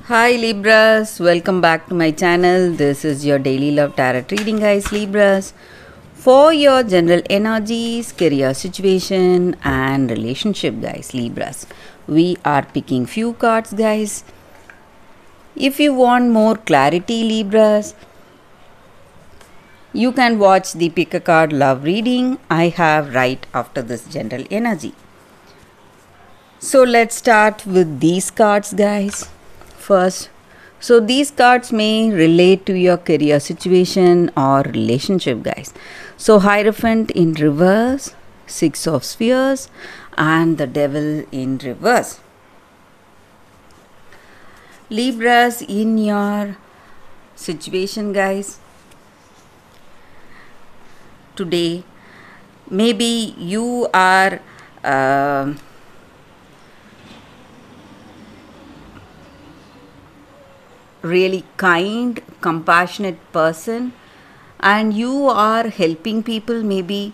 Hi Libras, welcome back to my channel. This is your daily love tarot reading, guys. Libras, for your general energies, career situation, and relationship, guys. Libras, we are picking few cards, guys. If you want more clarity, Libras, you can watch the pick a card love reading I have right after this general energy. So let's start with these cards, guys. First, so these cards may relate to your career situation or relationship, guys. So Hierophant in reverse, Six of Spheres, and the Devil in reverse. Libras, in your situation, guys, today maybe you are really kind, compassionate person, and you are helping people, maybe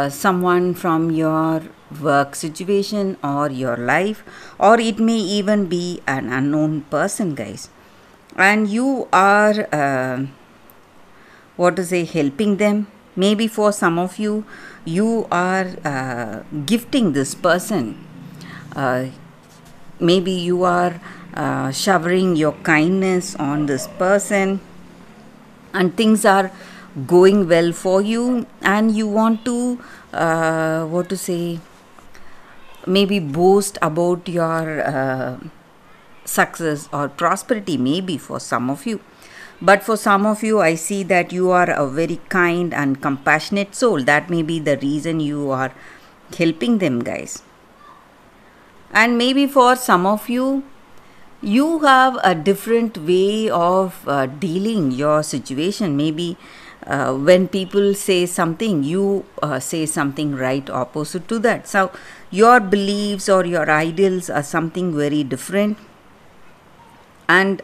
someone from your work situation or your life, or it may even be an unknown person, guys, and you are helping them. Maybe for some of you, you are gifting this person. Maybe you are showering your kindness on this person, and things are going well for you, and you want to maybe boast about your success or prosperity, maybe for some of you. But for some of you, I see that you are a very kind and compassionate soul. That may be the reason you are helping them, guys. And maybe for some of you, you have a different way of dealing your situation. Maybe when people say something, you say something right opposite to that. So your beliefs or your ideals are something very different, and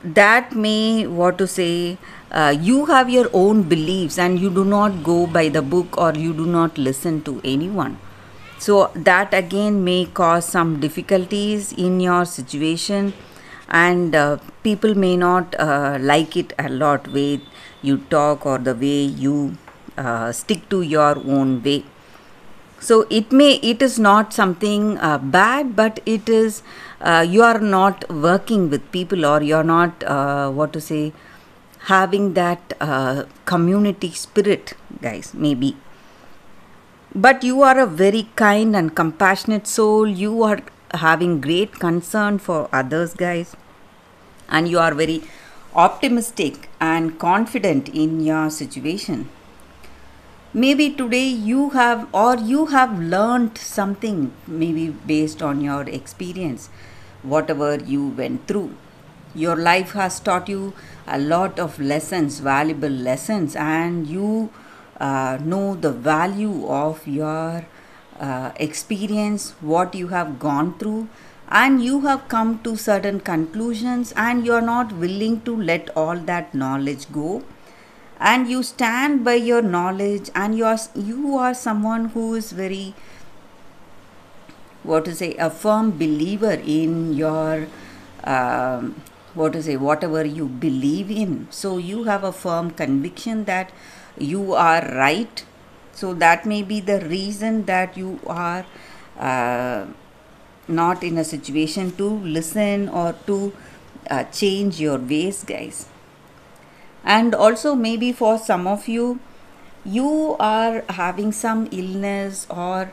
that may you have your own beliefs and you do not go by the book, or you do not listen to anyone. So that again may cause some difficulties in your situation, and people may not like it a lot, way you talk or the way you stick to your own way. So it is not something bad, but it is you are not working with people, or you are not having that community spirit, guys, maybe. But you are a very kind and compassionate soul. You are having great concern for others, guys, and you are very optimistic and confident in your situation. Maybe today you have learned something, maybe based on your experience, whatever you went through. Your life has taught you a lot of lessons, valuable lessons, and you know the value of your experience, what you have gone through, and you have come to certain conclusions, and you are not willing to let all that knowledge go, and you stand by your knowledge, and you are someone who is very a firm believer in your whatever you believe in. So you have a firm conviction that you are right. So that may be the reason that you are not in a situation to listen or to change your ways, guys. And also maybe for some of you, you are having some illness, or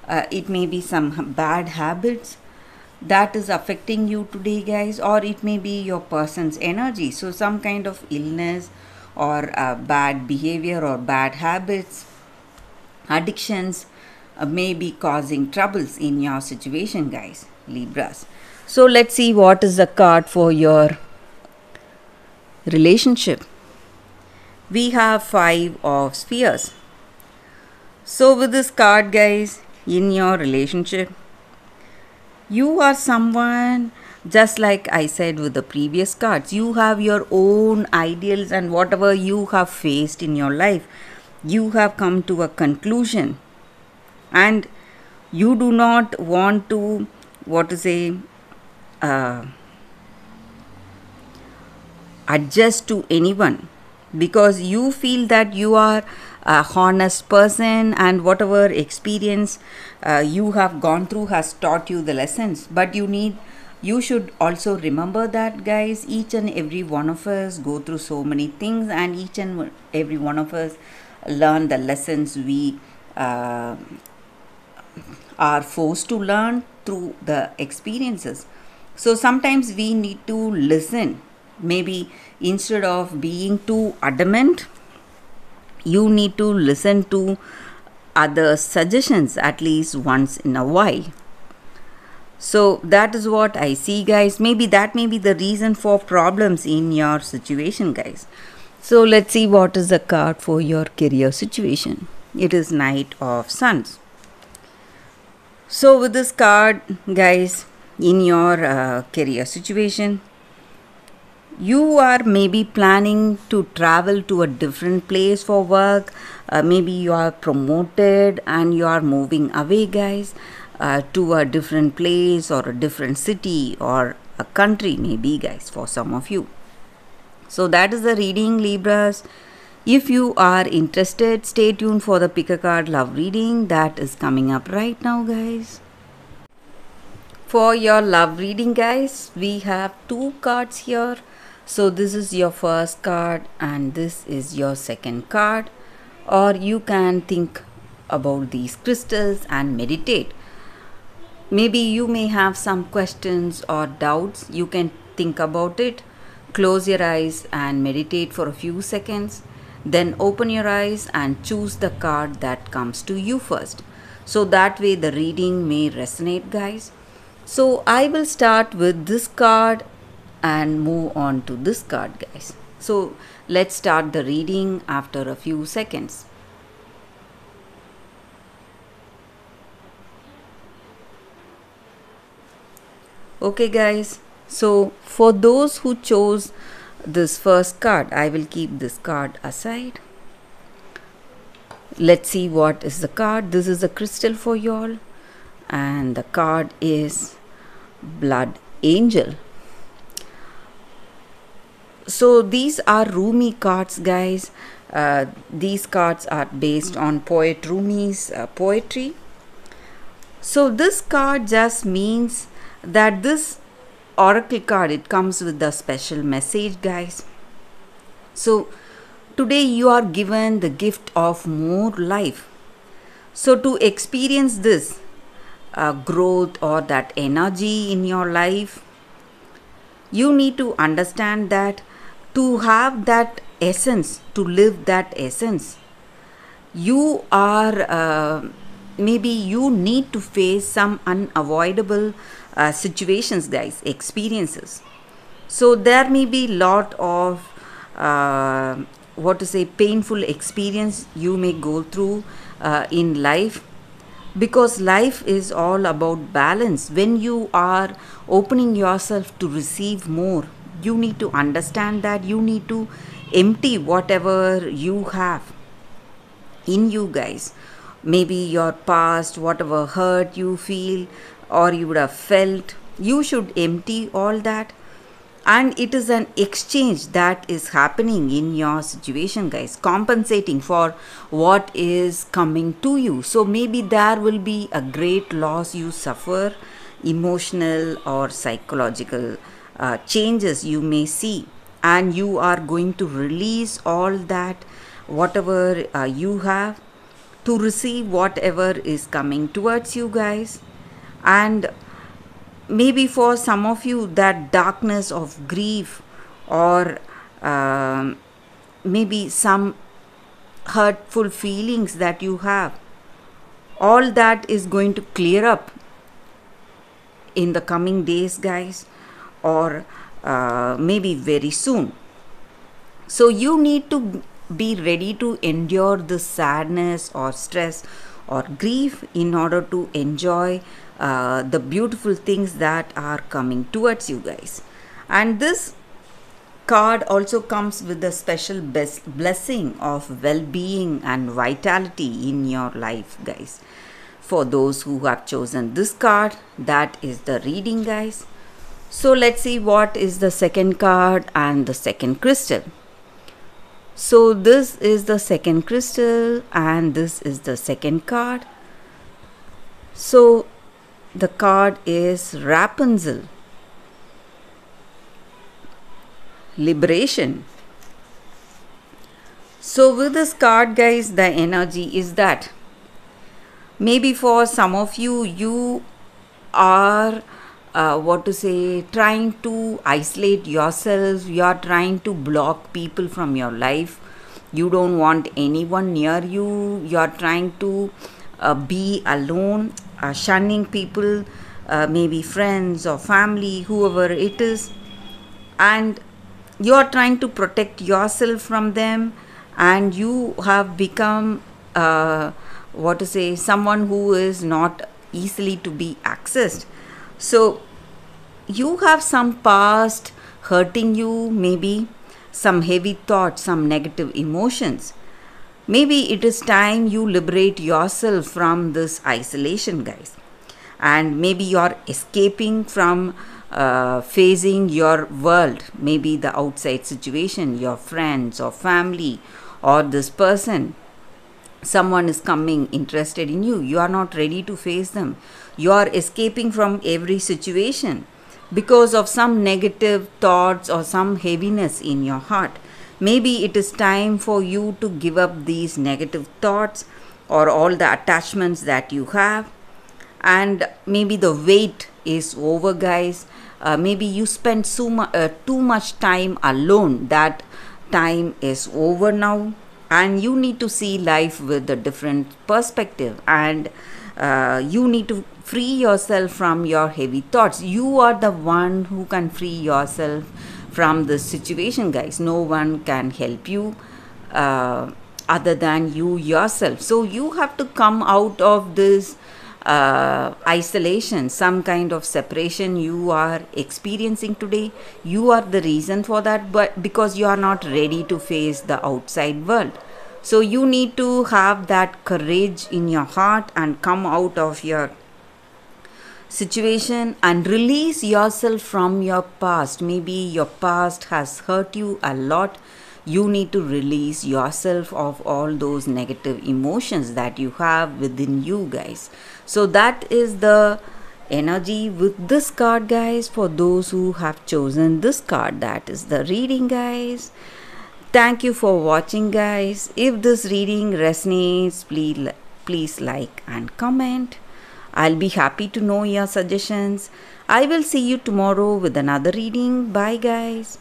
it may be some bad habits that is affecting you today, guys, or it may be your person's energy. So some kind of illness, or bad behavior, or bad habits, addictions may be causing troubles in your situation, guys, Libras. So let's see what is the card for your relationship. We have Five of Spheres. So with this card, guys, in your relationship, you are someone, just like I said with the previous cards, you have your own ideals, and whatever you have faced in your life, you have come to a conclusion, and you do not want to adjust to anyone, because you feel that you are a honest person and whatever experience you have gone through has taught you the lessons. But you should also remember that, guys, each and every one of us go through so many things, and each and every one of us learn the lessons we uh, are forced to learn through the experiences. So sometimes we need to listen. Maybe instead of being too adamant, you need to listen to other suggestions at least once in a while. So that is what I see, guys. Maybe that may be the reason for problems in your situation, guys. So let's see what is the card for your career situation. It is Knight of Suns. So with this card, guys, in your career situation, you are maybe planning to travel to a different place for work. Maybe you are promoted and you are moving away, guys, to a different place or a different city or a country, maybe, guys, for some of you. So that is the reading, Libras. If you are interested, stay tuned for the pick a card love reading that is coming up right now, guys. For your love reading, guys, we have two cards here. So this is your first card and this is your second card. Or you can think about these crystals and meditate. Maybe you may have some questions or doubts. You can think about it. Close your eyes and meditate for a few seconds. Then open your eyes and choose the card that comes to you first. So that way the reading may resonate, guys. So I will start with this card and move on to this card, guys. So let's start the reading after a few seconds. Okay, guys. So for those who chose this first card, I will keep this card aside. Let's see what is the card. This is a crystal for y'all, and the card is Blood Angel. So these are Rumi cards, guys. These cards are based on poet Rumi's poetry. So this card just means that this oracle card, it comes with a special message, guys. So today you are given the gift of more life. So to experience this growth or that energy in your life, you need to understand that to have that essence, to live that essence, you are maybe you need to face some unavoidable situations, guys, experiences. So there may be lot of painful experience you may go through in life, because life is all about balance. When you are opening yourself to receive more, you need to understand that you need to empty whatever you have in you, guys. Maybe your past, whatever hurt you feel or you would have felt, you should empty all that. And it is an exchange that is happening in your situation, guys, compensating for what is coming to you. So maybe there will be a great loss you suffer, emotional or psychological changes you may see, and you are going to release all that, whatever you have, to receive whatever is coming towards you, guys. And maybe for some of you, that darkness of grief or maybe some hurtful feelings that you have, all that is going to clear up in the coming days, guys, or maybe very soon. So you need to be ready to endure the sadness or stress or grief in order to enjoy the beautiful things that are coming towards you, guys. And this card also comes with a special blessing of well-being and vitality in your life, guys. For those who have chosen this card, that is the reading, guys. So let's see what is the second card and the second crystal. So this is the second crystal and this is the second card. So the card is Rapunzel, liberation. So with this card, guys, the energy is that maybe for some of you, you are trying to isolate yourself. You are trying to block people from your life. You don't want anyone near you. You are trying to be alone, shunning people, maybe friends or family, whoever it is, and you are trying to protect yourself from them, and you have become someone who is not easily to be accessed. So you have some past hurting you, maybe some heavy thoughts, some negative emotions. Maybe it is time you liberate yourself from this isolation, guys. And maybe you're escaping from facing your world, maybe the outside situation, your friends or family, or this person. Someone is coming interested in you. You are not ready to face them. You are escaping from every situation because of some negative thoughts or some heaviness in your heart. Maybe it is time for you to give up these negative thoughts or all the attachments that you have. And maybe the wait is over, guys. Maybe you spent too much time alone. That time is over now, and you need to see life with a different perspective, and you need to free yourself from your heavy thoughts. You are the one who can free yourself from this situation, guys. No one can help you other than you yourself. So you have to come out of this isolation, some kind of separation you are experiencing today. You are the reason for that, but because you are not ready to face the outside world. So you need to have that courage in your heart and come out of your situation and release yourself from your past. Maybe your past has hurt you a lot. You need to release yourself of all those negative emotions that you have within you, guys. So that is the energy with this card, guys. For those who have chosen this card, that is the reading, guys. Thank you for watching, guys. If this reading resonates, please like and comment. I'll be happy to know your suggestions. I will see you tomorrow with another reading. Bye, guys.